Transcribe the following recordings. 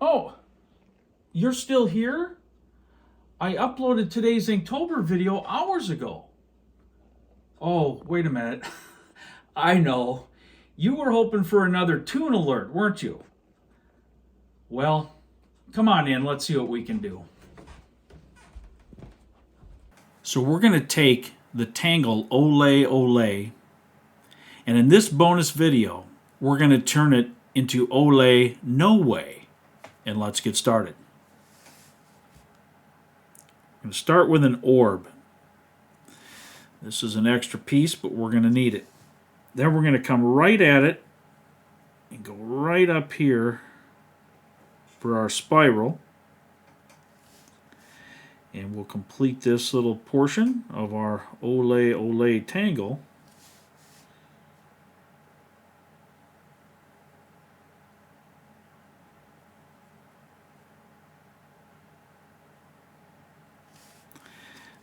Oh, you're still here? I uploaded today's Inktober video hours ago. Oh, wait a minute. I know. You were hoping for another Toon alert, weren't you? Well, come on in. Let's see what we can do. So we're going to take the tangle Ole Ole, and in this bonus video, we're going to turn it into Ole No Way. And let's get started. I'm going to start with an orb. This is an extra piece, but we're going to need it. Then we're going to come right at it and go right up here for our spiral. And we'll complete this little portion of our Ole Ole tangle.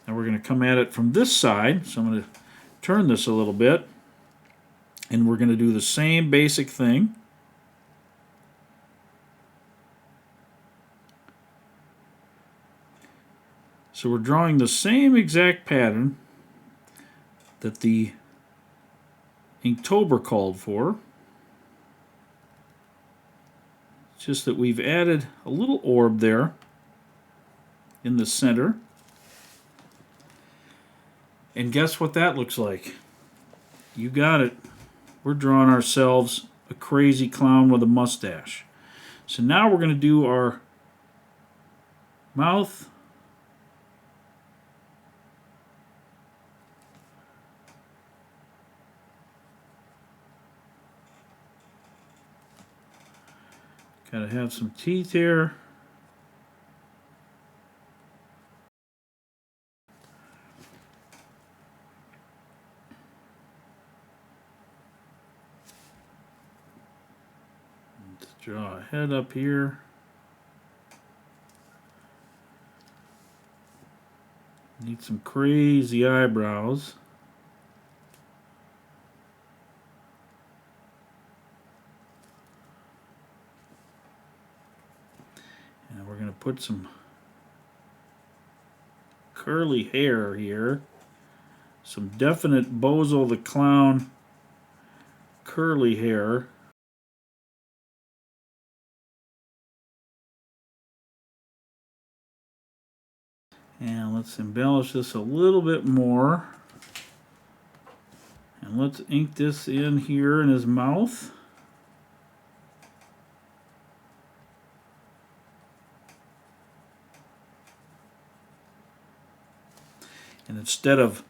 And we're going to come at it from this side. So I'm going to turn this a little bit. And we're going to do the same basic thing. So we're drawing the same exact pattern that the Inktober called for. It's just that we've added a little orb there in the center. And guess what that looks like? You got it. We're drawing ourselves a crazy clown with a mustache. So now we're going to do our mouth. Got to have some teeth here. Let's draw a head up here. Need some crazy eyebrows. And we're going to put some curly hair here. Some definite Bozo the Clown curly hair. And let's embellish this a little bit more. And let's ink this in here in his mouth. And instead of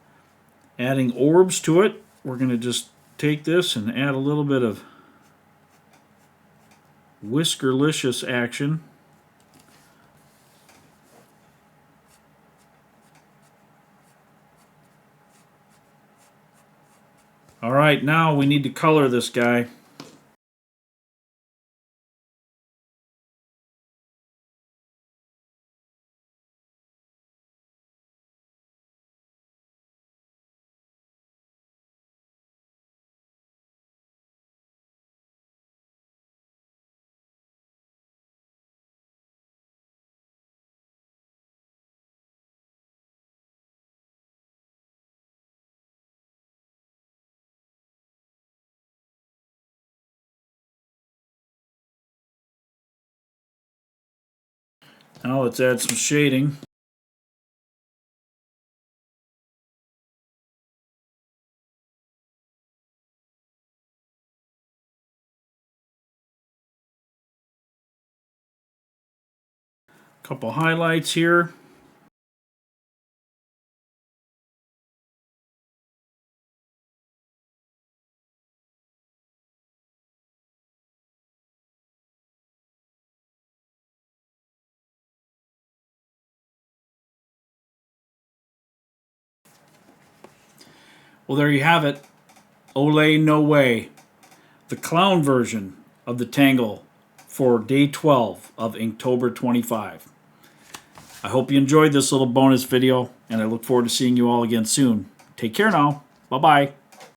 adding orbs to it, we're going to just take this and add a little bit of whiskerlicious action. All right, now we need to color this guy. Now let's add some shading. Couple highlights here. Well, there you have it. Ole No Way, the clown version of the tangle for day 12 of Inktober 25. I hope you enjoyed this little bonus video, and I look forward to seeing you all again soon. Take care now. Bye-bye.